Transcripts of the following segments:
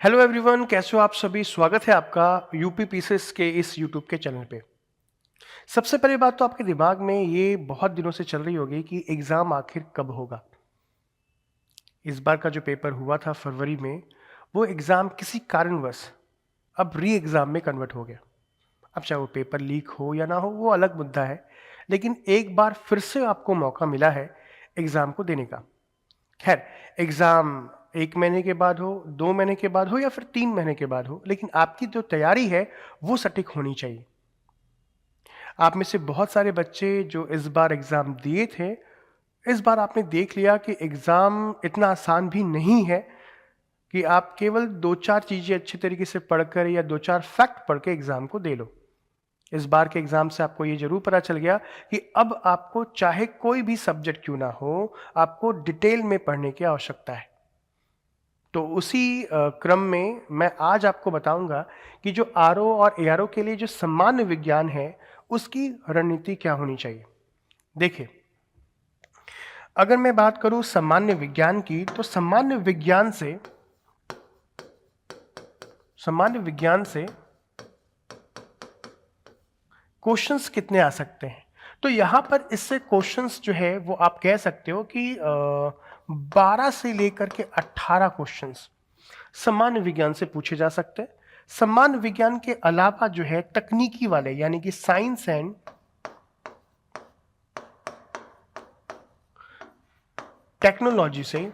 Hello everyone, कैसे हो आप सभी। स्वागत है आपका यूपी पीसेस के इस यूट्यूब के चैनल पे। सबसे पहली बात तो आपके दिमाग में ये बहुत दिनों से चल रही होगी कि एग्ज़ाम आखिर कब होगा। इस बार का जो पेपर हुआ था फरवरी में, वो एग्ज़ाम किसी कारणवश अब री एग्ज़ाम में कन्वर्ट हो गया। अब चाहे वो पेपर लीक हो या ना हो, वो अलग मुद्दा है, लेकिन एक बार फिर से आपको मौका मिला है एग्ज़ाम को देने का। खैर, एग्ज़ाम 1 महीने के बाद हो, 2 महीने के बाद हो या फिर 3 महीने के बाद हो, लेकिन आपकी जो तैयारी है वो सटीक होनी चाहिए। आप में से बहुत सारे बच्चे जो इस बार एग्ज़ाम दिए थे, इस बार आपने देख लिया कि एग्ज़ाम इतना आसान भी नहीं है कि आप केवल 2-4 चीज़ें अच्छे तरीके से पढ़कर या 2-4 फैक्ट पढ़ के एग्ज़ाम को दे लो। इस बार के एग्ज़ाम से आपको ये ज़रूर पता चल गया कि अब आपको चाहे कोई भी सब्जेक्ट क्यों ना हो, आपको डिटेल में पढ़ने की आवश्यकता है। तो उसी क्रम में मैं आज आपको बताऊंगा कि जो आरओ और एआरओ के लिए जो सामान्य विज्ञान है, उसकी रणनीति क्या होनी चाहिए। देखिए, अगर मैं बात करूं सामान्य विज्ञान की, तो सामान्य विज्ञान से क्वेश्चंस कितने आ सकते हैं। तो यहां पर इससे क्वेश्चंस जो है वो आप कह सकते हो कि 12 से लेकर के 18 क्वेश्चंस सामान्य विज्ञान से पूछे जा सकते हैं। सामान्य विज्ञान के अलावा जो है तकनीकी वाले, यानी कि टेक्नोलॉजी से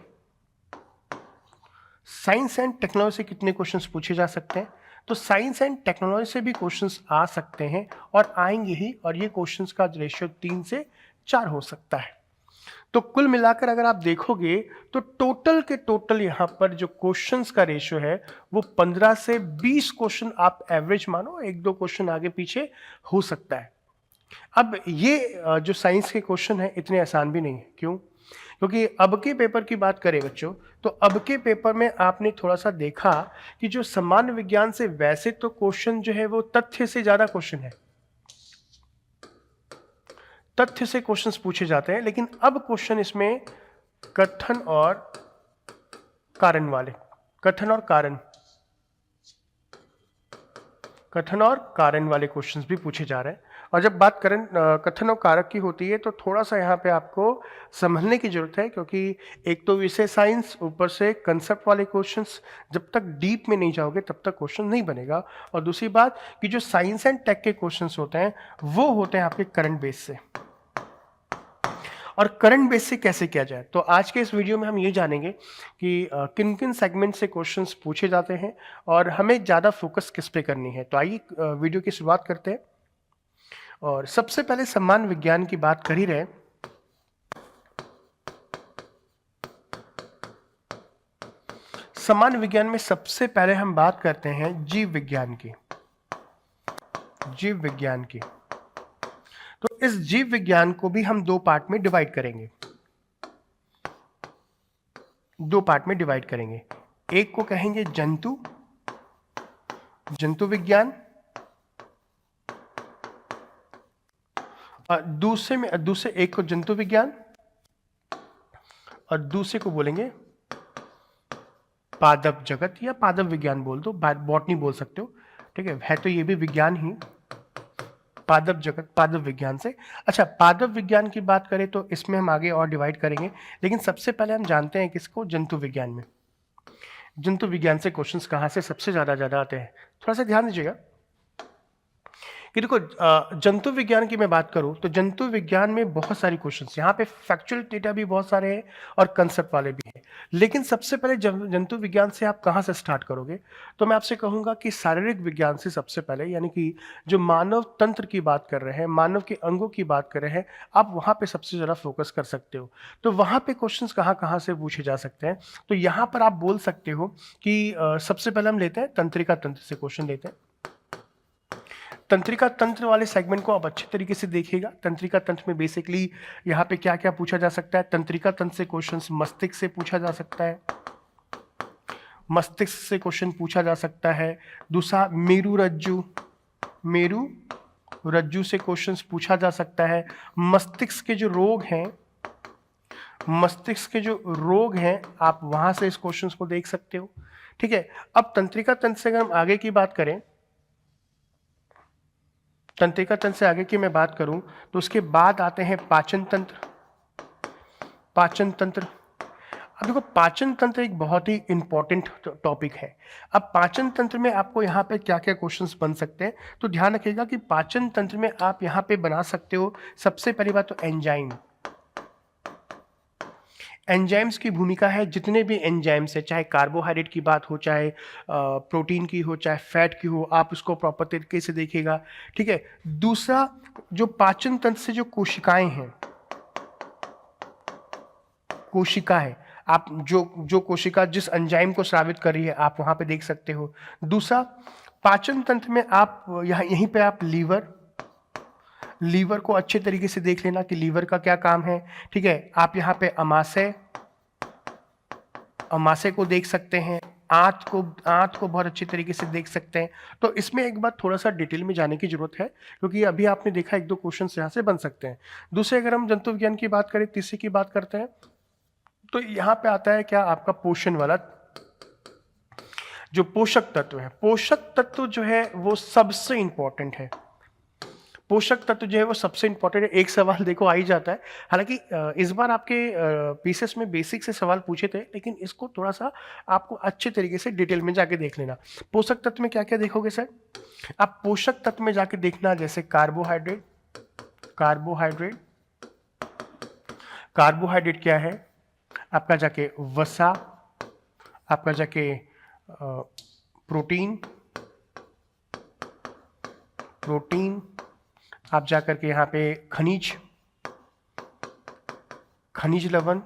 साइंस एंड टेक्नोलॉजी से कितने क्वेश्चंस पूछे जा सकते हैं। तो साइंस एंड टेक्नोलॉजी से भी क्वेश्चंस आ सकते हैं और आएंगे ही, और ये क्वेश्चंस का रेशियो 3 से 4 हो सकता है। तो कुल मिलाकर अगर आप देखोगे तो टोटल के टोटल यहाँ पर जो क्वेश्चंस का रेशियो है वो 15 से 20 क्वेश्चन आप एवरेज मानो, 1-2 क्वेश्चन आगे पीछे हो सकता है। अब ये जो साइंस के क्वेश्चन है इतने आसान भी नहीं है। क्यों? क्योंकि अब के पेपर की बात करें बच्चों, तो अब के पेपर में आपने थोड़ा सा देखा कि जो सामान्य विज्ञान से वैसे तो क्वेश्चन जो है वो तथ्य से ज्यादा क्वेश्चन है, तथ्य से क्वेश्चंस पूछे जाते हैं, लेकिन अब क्वेश्चन इसमें कथन और कारण वाले, कथन और कारण कथन और कारण वाले क्वेश्चंस भी पूछे जा रहे हैं। और जब बात करें कथन और कारक की होती है, तो थोड़ा सा यहाँ पे आपको समझने की जरूरत है, क्योंकि एक तो विषय साइंस, ऊपर से कंसेप्ट वाले क्वेश्चंस, जब तक डीप में नहीं जाओगे तब तक क्वेश्चन नहीं बनेगा। और दूसरी बात कि जो साइंस एंड टेक के क्वेश्चंस होते हैं वो होते हैं आपके करंट बेस से। और करंट बेस से कैसे किया जाए, तो आज के इस वीडियो में हम ये जानेंगे कि किन किन सेगमेंट से क्वेश्चंस पूछे जाते हैं और हमें ज़्यादा फोकस किस पे करनी है। तो आइए वीडियो की शुरुआत करते हैं। और सबसे पहले सामान्य विज्ञान की बात कर ही रहे, सामान्य विज्ञान में सबसे पहले हम बात करते हैं जीव विज्ञान की। जीव विज्ञान की, तो इस जीव विज्ञान को भी हम दो पार्ट में डिवाइड करेंगे। एक को कहेंगे जंतु विज्ञान, और दूसरे एक को जंतु विज्ञान और दूसरे को बोलेंगे पादप जगत, या पादप विज्ञान बोल दो, बॉटनी बोल सकते हो। ठीक है तो ये भी विज्ञान ही, पादप जगत, पादप विज्ञान से। अच्छा, पादप विज्ञान की बात करें तो इसमें हम आगे और डिवाइड करेंगे, लेकिन सबसे पहले हम जानते हैं किसको, जंतु विज्ञान में। जंतु विज्ञान से क्वेश्चंस कहाँ से सबसे ज्यादा आते हैं, थोड़ा सा ध्यान दीजिएगा कि देखो, जंतु विज्ञान की मैं बात करूं तो जंतु विज्ञान में बहुत सारी क्वेश्चंस, यहाँ पे फैक्चुअल डेटा भी बहुत सारे हैं और कंसेप्ट वाले भी हैं। लेकिन सबसे पहले जंतु विज्ञान से आप कहाँ से स्टार्ट करोगे, तो मैं आपसे कहूंगा कि शारीरिक विज्ञान से सबसे पहले, यानी कि जो मानव तंत्र की बात कर रहे हैं, मानव के अंगों की बात कर रहे हैं, आप वहाँ पे सबसे ज़्यादा फोकस कर सकते हो। तो वहाँ पे क्वेश्चंस कहाँ कहाँ से पूछे जा सकते हैं, तो यहाँ पर आप बोल सकते हो कि सबसे पहले हम लेते हैं तंत्रिका तंत्र से क्वेश्चन लेते हैं। तंत्रिका तंत्र वाले सेगमेंट को आप अच्छे तरीके से देखिएगा। तंत्रिका तंत्र में बेसिकली यहाँ पे क्या क्या पूछा जा सकता है। तंत्रिका तंत्र से क्वेश्चंस मस्तिष्क से पूछा जा सकता है, मस्तिष्क से क्वेश्चन पूछा जा सकता है। दूसरा मेरु रज्जु से क्वेश्चंस पूछा जा सकता है। मस्तिष्क के जो रोग हैं, आप वहां से इस क्वेश्चंस को देख सकते हो। ठीक है। अब तंत्रिका तंत्र से अगर हम आगे की बात करें, तंत्रिका तंत्र से आगे की मैं बात करूं तो उसके बाद आते हैं पाचन तंत्र। पाचन तंत्र, अब देखो पाचन तंत्र एक बहुत ही इंपॉर्टेंट टॉपिक है। अब पाचन तंत्र में आपको यहाँ पे क्या क्या क्वेश्चंस बन सकते हैं, तो ध्यान रखिएगा कि पाचन तंत्र में आप यहाँ पे बना सकते हो सबसे पहली बात तो एंजाइम। एंजाइम्स की भूमिका है, जितने भी एंजाइम्स है, चाहे कार्बोहाइड्रेट की बात हो, चाहे प्रोटीन की हो, चाहे फैट की हो, आप उसको प्रॉपर तरीके से देखिएगा। ठीक है। दूसरा, जो पाचन तंत्र से जो कोशिकाएं हैं, कोशिका है, आप जो कोशिका जिस एंजाइम को स्रावित कर रही है आप वहां पे देख सकते हो। दूसरा, पाचन तंत्र में आप यहीं पे आप लीवर को अच्छे तरीके से देख लेना कि लीवर का क्या काम है। ठीक है। आप यहाँ पे अमाशय को देख सकते हैं, आंत को बहुत अच्छे तरीके से देख सकते हैं। तो इसमें एक बात थोड़ा सा डिटेल में जाने की जरूरत है, क्योंकि अभी आपने देखा एक दो क्वेश्चन यहाँ से बन सकते हैं। दूसरे, अगर हम जंतु विज्ञान की बात करें, तीसरी की बात करते हैं, तो यहाँ पे आता है क्या, आपका पोषण वाला जो पोषक तत्व है। पोषक तत्व जो है वो सबसे इंपॉर्टेंट है। पोषक तत्व जो है वो सबसे इंपॉर्टेंट है। एक सवाल देखो आ ही जाता है, हालांकि इस बार आपके पीसेस में बेसिक से सवाल पूछे थे, लेकिन इसको थोड़ा सा आपको अच्छे तरीके से डिटेल में जाके देख लेना। पोषक तत्व में क्या क्या देखोगे सर, आप पोषक तत्व में जाके देखना, जैसे कार्बोहाइड्रेट क्या है आपका, जाके वसा, आपका जाके प्रोटीन, आप जाकर के यहाँ पे खनिज लवण,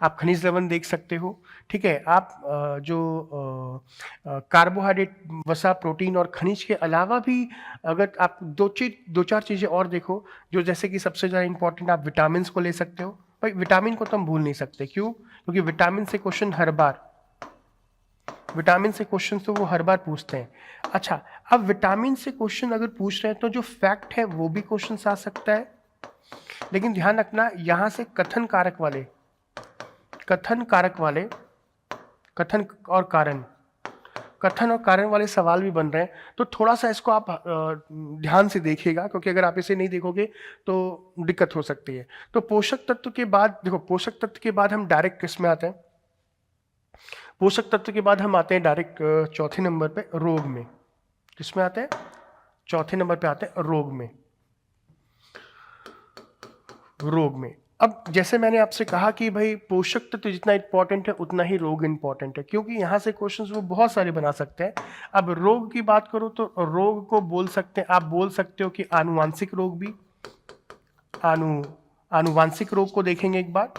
आप खनिज लवण देख सकते हो। ठीक है। आप जो कार्बोहाइड्रेट, वसा, प्रोटीन और खनिज के अलावा भी अगर आप दो चार चीज़ें और देखो, जो जैसे कि सबसे ज़्यादा इंपॉर्टेंट आप विटामिन को ले सकते हो। भाई विटामिन को तो हम भूल नहीं सकते, क्यों, क्योंकि विटामिन से क्वेश्चन तो वो हर बार पूछते हैं। अच्छा, अब विटामिन से क्वेश्चन अगर पूछ रहे हैं तो जो फैक्ट है वो भी क्वेश्चन आ सकता है, लेकिन ध्यान रखना यहां से कथन और कारण वाले सवाल भी बन रहे हैं, तो थोड़ा सा इसको आप ध्यान से देखिएगा, क्योंकि अगर आप इसे नहीं देखोगे तो दिक्कत हो सकती है। तो पोषक तत्व के बाद देखो, पोषक तत्व के बाद हम डायरेक्ट किस में आते हैं, पोषक तत्व के बाद हम आते हैं डायरेक्ट चौथे नंबर पे रोग में। किसमें आते हैं, चौथे नंबर पे आते हैं रोग में। अब जैसे मैंने आपसे कहा कि भाई पोषक तत्व जितना इंपॉर्टेंट है उतना ही रोग इंपॉर्टेंट है, क्योंकि यहाँ से क्वेश्चंस वो बहुत सारे बना सकते हैं। अब रोग की बात करो तो रोग को आप बोल सकते हो कि आनुवांशिक रोग भी, आनुवांशिक रोग को देखेंगे एक बार।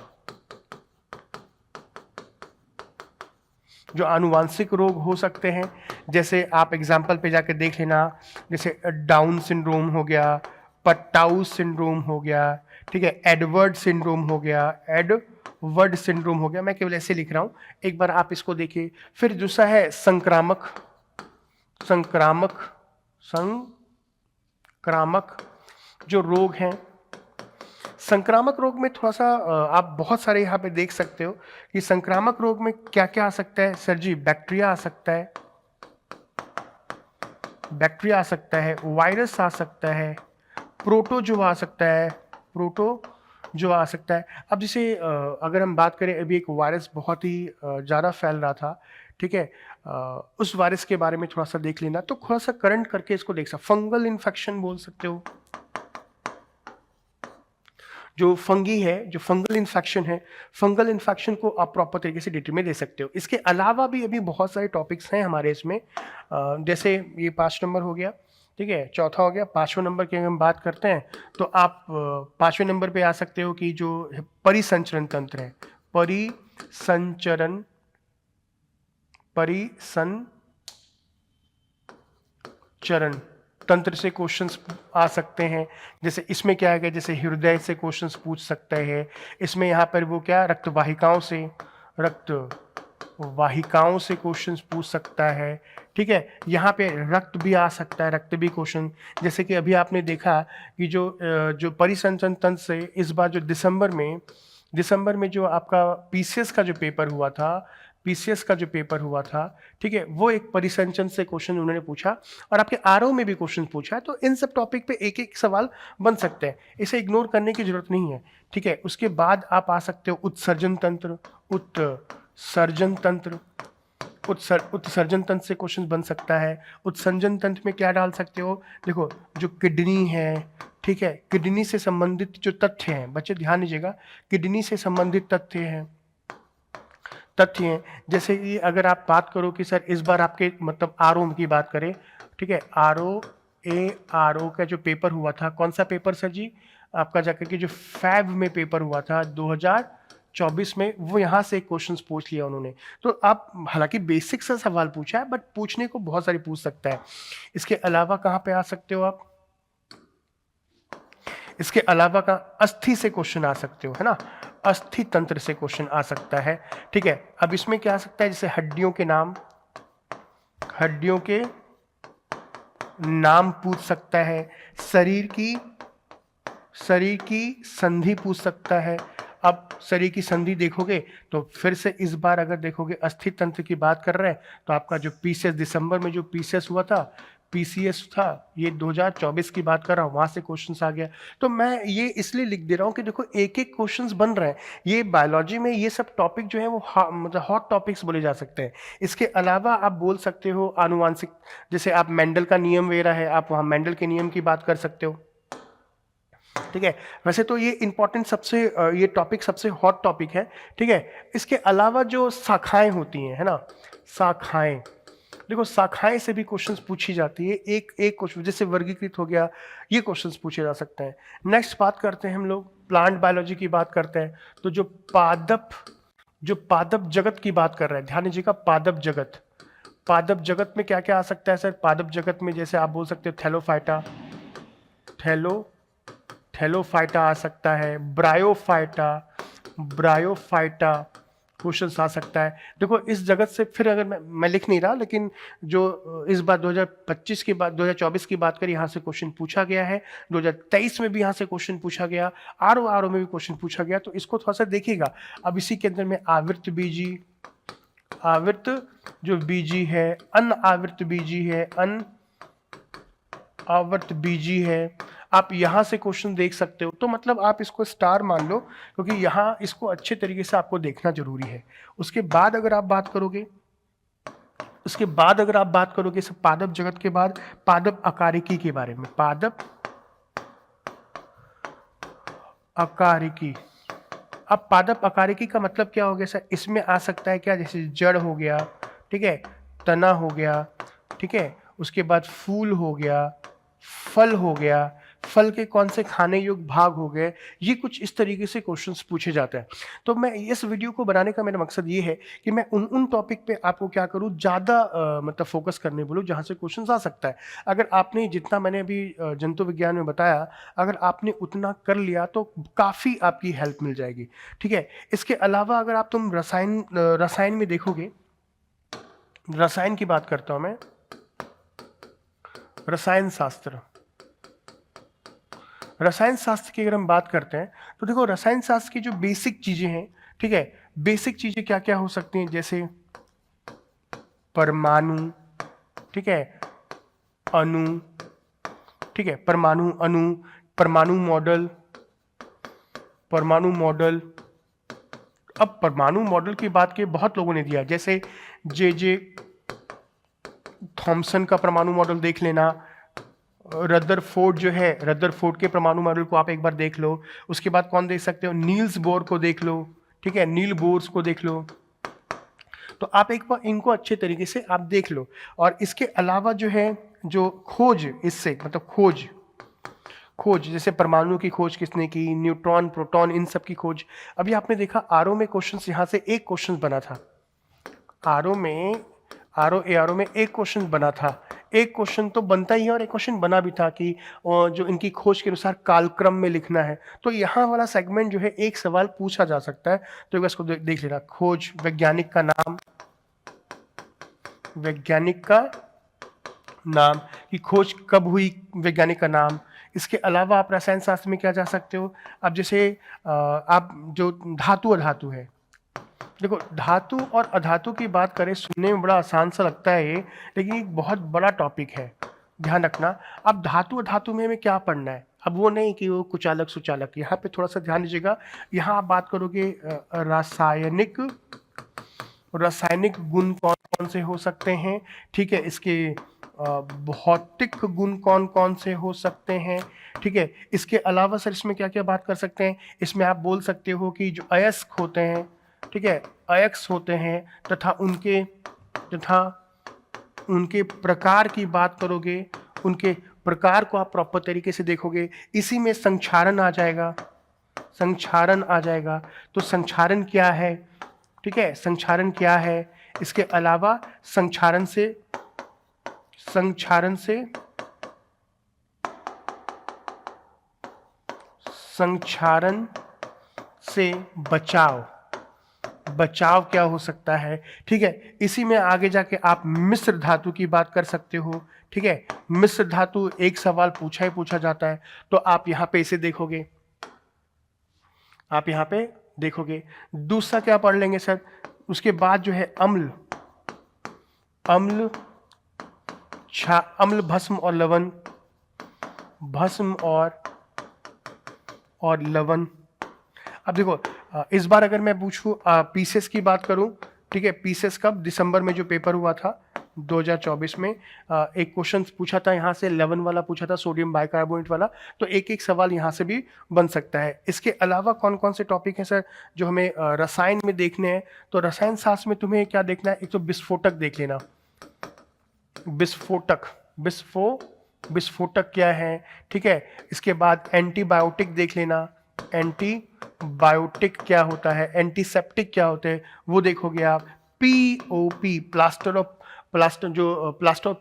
जो आनुवांशिक रोग हो सकते हैं, जैसे आप एग्जाम्पल पे जाकर देख लेना, जैसे डाउन सिंड्रोम हो गया, पट्टाउ सिंड्रोम हो गया, ठीक है, एडवर्ड सिंड्रोम हो गया, मैं केवल ऐसे लिख रहा हूं, एक बार आप इसको देखिए। फिर दूसरा है संक्रामक जो रोग हैं। संक्रामक रोग में थोड़ा सा आप बहुत सारे यहाँ पे देख सकते हो कि संक्रामक रोग में क्या क्या आ सकता है सर जी, बैक्टीरिया आ सकता है, वायरस आ सकता है, प्रोटोजोआ आ सकता है। अब जैसे अगर हम बात करें, अभी एक वायरस बहुत ही ज़्यादा फैल रहा था, ठीक है, उस वायरस के बारे में थोड़ा सा देख लेना, तो थोड़ा सा करंट करके इसको देख सकते। फंगल इन्फेक्शन बोल सकते हो, जो फंगल इन्फेक्शन को आप प्रॉपर तरीके से डिटेल में दे सकते हो। इसके अलावा भी अभी बहुत सारे टॉपिक्स हैं हमारे इसमें, जैसे ये 5 नंबर हो गया, ठीक है, चौथा हो गया। 5वें नंबर की हम बात करते हैं तो आप 5वें नंबर पे आ सकते हो कि जो परिसंचरण तंत्र है, परिसंचरण तंत्र से क्वेश्चंस आ सकते हैं। जैसे इसमें क्या है, जैसे हृदय से क्वेश्चंस पूछ सकते हैं। इसमें यहाँ पर वो क्या, रक्तवाहिकाओं से क्वेश्चंस पूछ सकता है, ठीक है। यहाँ पे रक्त भी आ सकता है, रक्त भी क्वेश्चन, जैसे कि अभी आपने देखा कि जो परिसंचरण तंत्र से इस बार जो दिसंबर में दिसंबर में जो आपका पीसीएस का जो पेपर हुआ था, ठीक है, वो एक परिसंचन से क्वेश्चन उन्होंने पूछा और आपके आरओ में भी क्वेश्चन पूछा है। तो इन सब टॉपिक पे एक एक सवाल बन सकते हैं, इसे इग्नोर करने की जरूरत नहीं है। ठीक है, उसके बाद आप आ सकते हो उत्सर्जन तंत्र, उत्सर्जन तंत्र, उत्सर्जन तंत्र से क्वेश्चन बन सकता है। उत्सर्जन तंत्र में क्या डाल सकते हो, देखो जो किडनी है, ठीक है, किडनी से संबंधित जो तथ्य हैं, बच्चे ध्यान दीजिएगा, किडनी से संबंधित तथ्य हैं, जैसे कि अगर आप बात करो कि सर इस बार आपके मतलब आरओ की बात करें, ठीक है, आरओ का जो पेपर हुआ था, कौन सा पेपर सर जी, आपका जाकर के जो फैब में पेपर हुआ था 2024 में, वो यहाँ से क्वेश्चंस पूछ लिया उन्होंने। तो आप हालांकि बेसिक सा सवाल पूछा है, बट पूछने को बहुत सारी पूछ सकता है। इसके अलावा कहाँ पे आ सकते हो आप, इसके अलावा का अस्थि से क्वेश्चन आ सकते हो, है ना, अस्थि तंत्र से क्वेश्चन आ सकता है। ठीक है, अब इसमें क्या आ सकता है, जैसे हड्डियों के नाम, हड्डियों के नाम पूछ सकता है, शरीर की संधि पूछ सकता है। अब शरीर की संधि देखोगे तो फिर से इस बार अगर देखोगे अस्थि तंत्र की बात कर रहे हैं, तो आपका जो पीसीएस दिसंबर में जो पीसीएस हुआ था, पीसीएस था, ये 2024 की बात कर रहा हूँ, वहां से क्वेश्चंस आ गया। तो मैं ये इसलिए लिख दे रहा हूँ कि देखो एक एक क्वेश्चंस बन रहे हैं। ये बायोलॉजी में ये सब टॉपिक जो है वो मतलब हॉट टॉपिक्स बोले जा सकते हैं। इसके अलावा आप बोल सकते हो आनुवांशिक, जैसे आप मेंडल का नियम वगैरह है, आप वहाँ मेंडल के नियम की बात कर सकते हो। ठीक है, वैसे तो ये इंपॉर्टेंट सबसे ये टॉपिक सबसे हॉट टॉपिक है। ठीक है, इसके अलावा जो शाखाएं होती हैं, है ना, शाखाएं, देखो शाखाएं से भी क्वेश्चंस पूछी जाती है। एक एक क्वेश्चन जैसे वर्गीकृत हो गया, ये क्वेश्चंस पूछे जा सकते हैं। नेक्स्ट बात करते हैं हम लोग प्लांट बायोलॉजी की बात करते हैं, तो जो पादप जगत की बात कर रहे हैं, ध्यान दीजिएगा, पादप जगत में क्या क्या आ सकता है सर, पादप जगत में जैसे आप बोल सकते हो थैलोफाइटा आ सकता है, ब्रायोफाइटा क्वेश्चन आ सकता है। देखो इस जगत से फिर अगर मैं लिख नहीं रहा, लेकिन जो इस बार 2025 की बात 2024 की बात करें, यहाँ से क्वेश्चन पूछा गया है, 2023 में भी यहाँ से क्वेश्चन पूछा गया, आरओ में भी क्वेश्चन पूछा गया, तो इसको थोड़ा सा देखिएगा। अब इसी के अंदर में आवृत जो बीजी है, अनावृत बीजी है, आप यहां से क्वेश्चन देख सकते हो। तो मतलब आप इसको स्टार मान लो, क्योंकि यहां इसको अच्छे तरीके से आपको देखना जरूरी है। उसके बाद अगर आप बात करोगे सब पादप जगत के बाद पादप अकारिकी के बारे में, पादप अकारिकी। अब पादप अकारिकी का मतलब क्या हो गया सर, इसमें आ सकता है क्या, जैसे जड़ हो गया, ठीक है, तना हो गया, ठीक है, उसके बाद फूल हो गया, फल हो गया, फल के कौन से खाने योग्य भाग हो गए, ये कुछ इस तरीके से क्वेश्चंस पूछे जाते हैं। तो मैं इस वीडियो को बनाने का मेरा मकसद ये है कि मैं उन टॉपिक पे आपको क्या करूँ, ज़्यादा मतलब फोकस करने बोलूँ जहाँ से क्वेश्चंस आ सकता है। अगर आपने जितना मैंने अभी जंतु विज्ञान में बताया, अगर आपने उतना कर लिया तो काफ़ी आपकी हेल्प मिल जाएगी। ठीक है, इसके अलावा अगर आप तुम रसायन में देखोगे, रसायन की बात करता हूँ मैं, रसायन शास्त्र की अगर हम बात करते हैं, तो देखो रसायन शास्त्र की जो बेसिक चीजें हैं, ठीक है, बेसिक चीजें क्या क्या हो सकती हैं, जैसे परमाणु, ठीक है, अणु, ठीक है, परमाणु मॉडल। अब परमाणु मॉडल की बात की बहुत लोगों ने दिया, जैसे जे थॉमसन का परमाणु मॉडल देख लेना, रदरफोर्ड जो है, रदरफोर्ड के परमाणु मॉडल को आप एक बार देख लो। उसके बाद कौन देख सकते हो, नील्स बोर को देख लो, ठीक है, नील बोर्स को देख लो। तो आप एक बार इनको अच्छे तरीके से आप देख लो। और इसके अलावा जो है, जो खोज, इससे मतलब खोज जैसे परमाणु की खोज किसने की, न्यूट्रॉन, प्रोटॉन, इन सब की खोज। अभी आपने देखा आरओ में क्वेश्चंस, यहाँ से एक क्वेश्चन बना था, आरओ में एक क्वेश्चन बना था। एक क्वेश्चन तो बनता ही है और एक क्वेश्चन बना भी था कि जो इनकी खोज के अनुसार कालक्रम में लिखना है। तो यहाँ वाला सेगमेंट जो है एक सवाल पूछा जा सकता है, तो एक बार इसको देख लेना। खोज, वैज्ञानिक का नाम, कि खोज कब हुई, वैज्ञानिक का नाम, इसके अलावा आप रसायन शास्त्र में क्या जा सकते हो, अब जैसे आप जो धातु अधातु है, देखो धातु और अधातु की बात करें, सुनने में बड़ा आसान सा लगता है ये, लेकिन एक बहुत बड़ा टॉपिक है, ध्यान रखना। अब धातु अधातु में हमें क्या पढ़ना है, अब वो नहीं कि वो कुचालक सुचालक, यहाँ पे थोड़ा सा ध्यान दीजिएगा। यहाँ आप बात करोगे रासायनिक, रासायनिक गुण कौन कौन से हो सकते हैं, ठीक है, इसके भौतिक गुण कौन कौन से हो सकते हैं, ठीक है। इसके अलावा सर इसमें क्या क्या बात कर सकते हैं, इसमें आप बोल सकते हो कि जो अयस्क होते हैं, ठीक है, अयस्क होते हैं तथा उनके प्रकार की बात करोगे, उनके प्रकार को आप प्रॉपर तरीके से देखोगे, इसी में संक्षारण आ जाएगा, संक्षारण आ जाएगा। तो संक्षारण क्या है, ठीक है, संक्षारण क्या है। इसके अलावा संक्षारण से बचाव, बचाव क्या हो सकता है, ठीक है। इसी में आगे जाके आप मिश्र धातु की बात कर सकते हो, ठीक है। मिश्र धातु एक सवाल पूछा ही पूछा जाता है, तो आप यहां पे इसे देखोगे, आप यहां पे देखोगे। दूसरा क्या पढ़ लेंगे सर, उसके बाद जो है अम्ल, अम्ल अम्ल भस्म और लवण, भस्म और लवण। अब देखो इस बार अगर मैं पूछूं पीसेस की बात करूं, ठीक है, पीसेस कब, दिसंबर में जो पेपर हुआ था 2024 में, एक क्वेश्चन पूछा था यहाँ से, 11 वाला पूछा था, सोडियम बाइकार्बोनेट वाला, तो एक एक सवाल यहाँ से भी बन सकता है। इसके अलावा कौन कौन से टॉपिक हैं सर जो हमें रसायन में देखने हैं, तो रसायन शास्त्र में तुम्हें क्या देखना है, एक तो विस्फोटक देख लेना, विस्फोटक, विस्फोटक क्या है, ठीक है। इसके बाद एंटीबायोटिक देख लेना, एंटीबायोटिक क्या होता है, एंटीसेप्टिक क्या होते हैं वो देखोगे आप। पीओपी, प्लास्टर ऑफ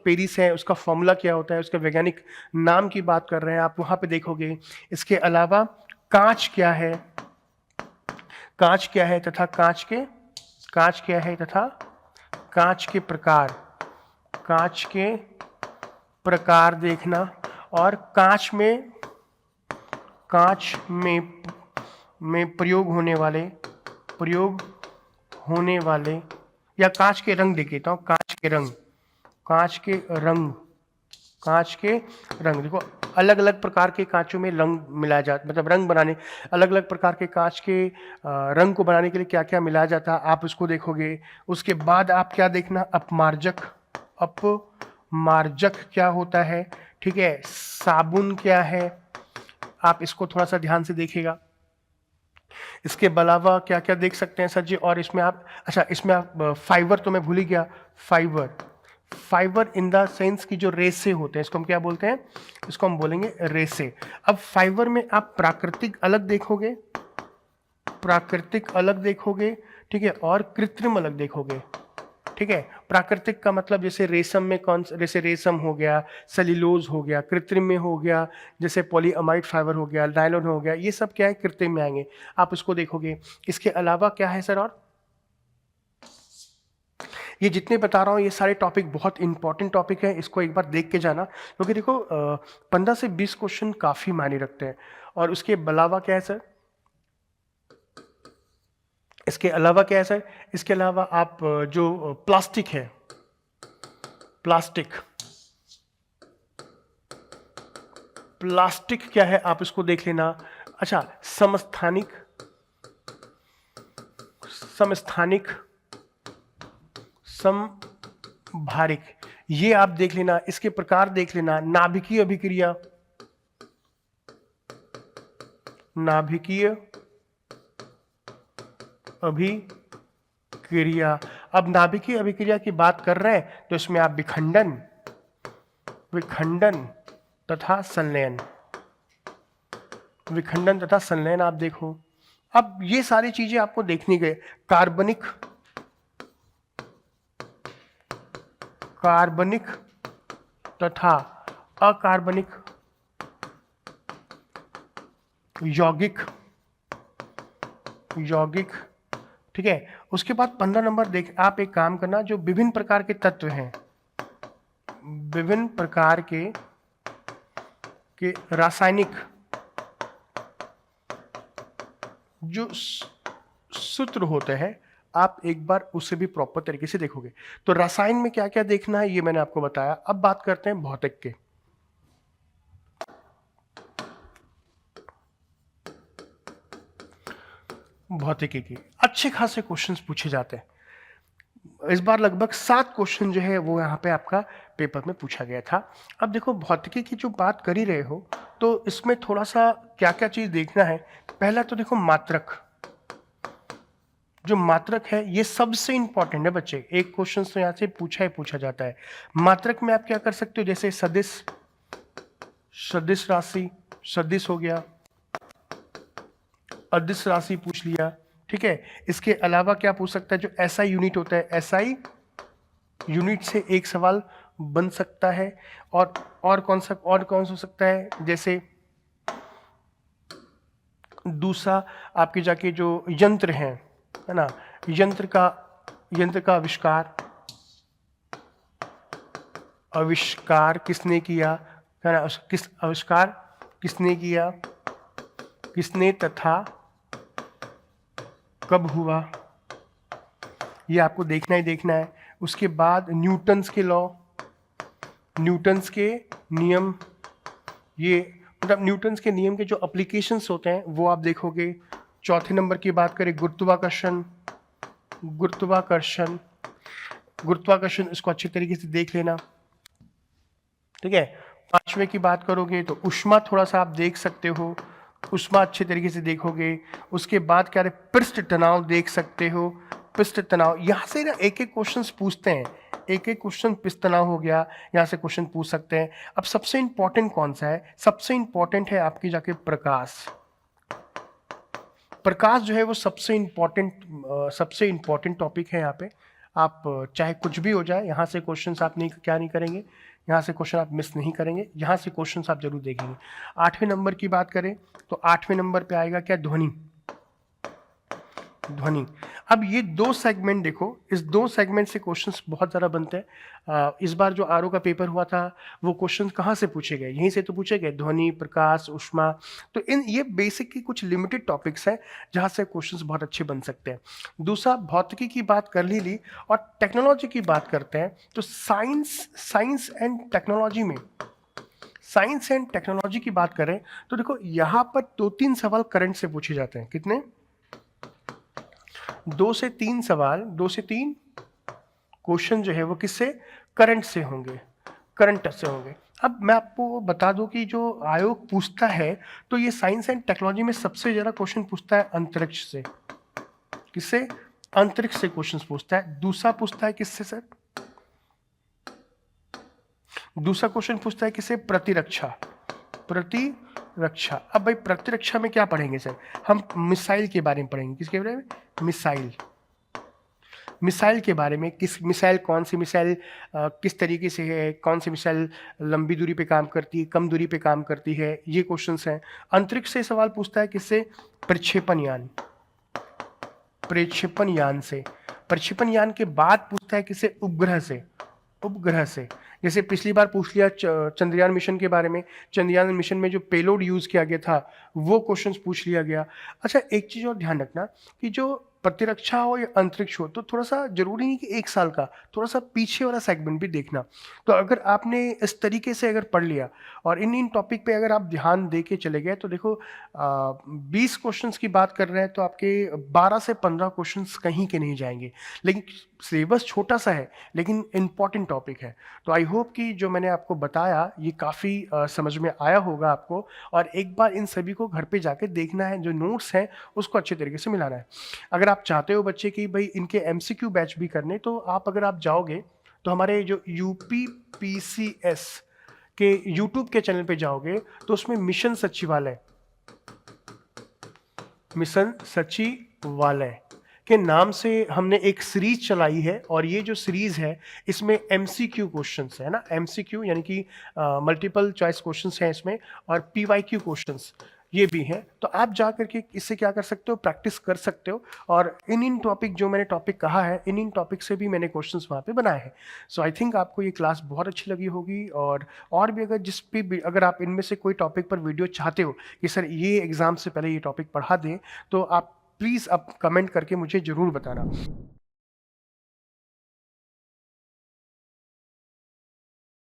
पेरिस है, उसका फॉर्मूला क्या होता है, उसका वैज्ञानिक नाम की बात कर रहे हैं आप, वहां पे देखोगे। इसके अलावा कांच क्या है, कांच क्या है तथा कांच के प्रकार, कांच के प्रकार देखना। और कांच में प्रयोग होने वाले या कांच के रंग देख लेता हूँ, कांच के रंग देखो, अलग अलग प्रकार के कांचों में रंग मिलाया जाता, मतलब रंग बनाने, अलग अलग प्रकार के कांच के रंग को बनाने के लिए क्या क्या मिलाया जाता है, आप उसको देखोगे। उसके बाद आप क्या देखना, अपमार्जक क्या होता है, ठीक है, साबुन क्या है, आप इसको थोड़ा सा ध्यान से देखिएगा। इसके अलावा क्या क्या देख सकते हैं सर जी, और इसमें आप, अच्छा इसमें आप फाइबर तो मैं भूल ही गया, फाइबर इन द सेंस की जो रेसे होते हैं, इसको हम क्या बोलते हैं, इसको हम बोलेंगे रेसे। अब फाइबर में आप प्राकृतिक अलग देखोगे, ठीक है, और कृत्रिम अलग देखोगे, ठीक है। प्राकृतिक का मतलब जैसे रेशम में जैसे रेशम हो गया, सेल्यूलोज हो गया, कृत्रिम में हो गया जैसे पॉलीअमाइड फाइबर हो गया, नायलॉन हो गया, ये सब क्या है, कृत्रिम में आएंगे, आप इसको देखोगे। इसके अलावा क्या है सर, और ये जितने बता रहा हूँ ये सारे टॉपिक बहुत इंपॉर्टेंट टॉपिक है, इसको एक बार देख के जाना, क्योंकि देखो 15 से 20 क्वेश्चन काफी मायने रखते हैं। और उसके अलावा क्या है सर, इसके अलावा क्या है सर, इसके अलावा आप जो प्लास्टिक है, प्लास्टिक क्या है आप इसको देख लेना। अच्छा, समभारिक, ये आप देख लेना, इसके प्रकार देख लेना। नाभिकीय अभिक्रिया, अब नाभिकीय अभिक्रिया की बात कर रहे हैं तो इसमें आप विखंडन तथा संलयन आप देखो। अब ये सारी चीजें आपको देखनी गए, कार्बनिक तथा अकार्बनिक यौगिक, ठीक है। उसके बाद 15 नंबर देख, आप एक काम करना, जो विभिन्न प्रकार के तत्व हैं, विभिन्न प्रकार के रासायनिक जो सूत्र होते हैं, आप एक बार उसे भी प्रॉपर तरीके से देखोगे। तो रसायन में क्या क्या देखना है ये मैंने आपको बताया। अब बात करते हैं भौतिक के। भौतिकी की अच्छे खासे क्वेश्चंस पूछे जाते हैं। इस बार लगभग 7 क्वेश्चन जो है वो यहाँ पे आपका पेपर में पूछा गया था। अब देखो भौतिकी की जो बात कर ही रहे हो तो इसमें थोड़ा सा क्या क्या चीज देखना है। पहला तो देखो मात्रक, जो मात्रक है ये सबसे इंपॉर्टेंट है बच्चे। एक क्वेश्चन तो यहाँ से पूछा जाता है। मात्रक में आप क्या कर सकते हो, जैसे सदिश, सदिश राशि, सदिश हो गया, अदिश राशि पूछ लिया, ठीक है। इसके अलावा क्या पूछ सकता है, जो एसआई यूनिट होता है, एसआई यूनिट से एक सवाल बन सकता है। और कौन सा हो सकता है, जैसे दूसरा आपके जाके जो यंत्र है ना, यंत्र का आविष्कार किसने किया, है ना, किस आविष्कार किसने किया, किसने तथा कब हुआ, ये आपको देखना ही देखना है। उसके बाद न्यूटन्स के लॉ, न्यूटन्स के नियम, ये मतलब न्यूटन्स के नियम के जो एप्लीकेशंस होते हैं वो आप देखोगे। चौथे नंबर की बात करें गुरुत्वाकर्षण, गुरुत्वाकर्षण इसको अच्छे तरीके से देख लेना, ठीक है। पांचवें की बात करोगे तो उष्मा थोड़ा सा आप देख सकते हो, उष्मा अच्छे तरीके से देखोगे। उसके बाद क्या है, पृष्ठ तनाव देख सकते हो, पृष्ठ तनाव। यहाँ से ना एक एक क्वेश्चन पूछते हैं, एक एक क्वेश्चन पृष्ठ तनाव हो गया, यहाँ से क्वेश्चन पूछ सकते हैं। अब सबसे इंपॉर्टेंट कौन सा है, सबसे इंपॉर्टेंट है आपकी जाके प्रकाश। प्रकाश जो है वो सबसे इंपॉर्टेंट टॉपिक है यहाँ पे। आप चाहे कुछ भी हो जाए, यहाँ से क्वेश्चंस आप नहीं करेंगे, यहाँ से क्वेश्चन आप मिस नहीं करेंगे, यहाँ से क्वेश्चंस आप जरूर देखेंगे। 8वें नंबर की बात करें तो 8वें नंबर पे आएगा क्या, ध्वनि। अब ये 2 सेगमेंट देखो, इस 2 सेगमेंट से क्वेश्चंस बहुत ज़्यादा बनते हैं। इस बार जो आरओ का पेपर हुआ था वो क्वेश्चन कहाँ से पूछे गए, यहीं से तो पूछे गए, ध्वनि, प्रकाश, ऊष्मा। तो ये बेसिक की कुछ लिमिटेड टॉपिक्स हैं जहाँ से क्वेश्चंस बहुत अच्छे बन सकते हैं। दूसरा, भौतिकी की बात कर ली और टेक्नोलॉजी की बात करते हैं। तो साइंस एंड टेक्नोलॉजी की बात करें तो देखो यहाँ पर 2-3 सवाल करंट से पूछे जाते हैं। कितने, 2 से 3 सवाल, 2 से 3 क्वेश्चन जो है वो किससे, करंट से होंगे। अब मैं आपको बता दूं कि जो आयोग पूछता है तो ये साइंस एंड टेक्नोलॉजी में सबसे ज्यादा क्वेश्चन पूछता है अंतरिक्ष से। किससे, अंतरिक्ष से क्वेश्चन पूछता है। दूसरा पूछता है किससे सर, दूसरा क्वेश्चन पूछता है किससे, प्रतिरक्षा। अब भाई प्रतिरक्षा में क्या पढ़ेंगे सर, हम मिसाइल के बारे में पढ़ेंगे। किसके बारे में, मिसाइल के बारे में। कौन सी मिसाइल किस तरीके से है, कौन सी मिसाइल लंबी दूरी पे काम करती है, कम दूरी पे काम करती है, ये क्वेश्चंस हैं। अंतरिक्ष से सवाल पूछता है किससे, प्रक्षेपण यान के बाद पूछता है किससे, उपग्रह से। जैसे पिछली बार पूछ लिया चंद्रयान मिशन के बारे में, चंद्रयान मिशन में जो पेलोड यूज किया गया था वो क्वेश्चंस पूछ लिया गया। अच्छा, एक चीज और ध्यान रखना कि जो प्रतिरक्षा हो या अंतरिक्ष हो तो थोड़ा सा जरूरी नहीं कि 1 साल का, थोड़ा सा पीछे वाला सेगमेंट भी देखना। तो अगर आपने इस तरीके से अगर पढ़ लिया और इन टॉपिक पे अगर आप ध्यान दे के चले गए तो देखो 20 क्वेश्चंस की बात कर रहे हैं तो आपके 12 से 15 क्वेश्चंस कहीं के नहीं जाएंगे। लेकिन सिलेबस छोटा सा है लेकिन इंपॉर्टेंट टॉपिक है। तो आई होप कि जो मैंने आपको बताया ये काफ़ी समझ में आया होगा आपको। और एक बार इन सभी को घर पे जाके देखना है, जो नोट्स हैं उसको अच्छे तरीके से मिलाना है। अगर आप चाहते हो बच्चे कि भाई इनके एमसीक्यू बैच भी करने, तो अगर आप जाओगे तो हमारे जो यूपीपीसीएस के यूट्यूब के चैनल पे जाओगे तो उसमें मिशन सचिवालय के नाम से हमने एक सीरीज चलाई है। और ये जो सीरीज है इसमें एमसीक्यू क्वेश्चंस है ना, एमसीक्यू यानी कि मल्टीपल चॉइस क्वेश्चंस हैं इसमें, और पीवाईक्यू क्वेश्चंस ये भी हैं। तो आप जा करके इससे क्या कर सकते हो, प्रैक्टिस कर सकते हो। और इन टॉपिक जो मैंने टॉपिक कहा है, इन टॉपिक से भी मैंने क्वेश्चंस वहाँ पे बनाए हैं। सो आई थिंक आपको ये क्लास बहुत अच्छी लगी होगी। और भी अगर जिस भी अगर आप इनमें से कोई टॉपिक पर वीडियो चाहते हो कि सर ये एग्ज़ाम से पहले ये टॉपिक पढ़ा दें, तो आप प्लीज़ आप कमेंट करके मुझे ज़रूर बताना।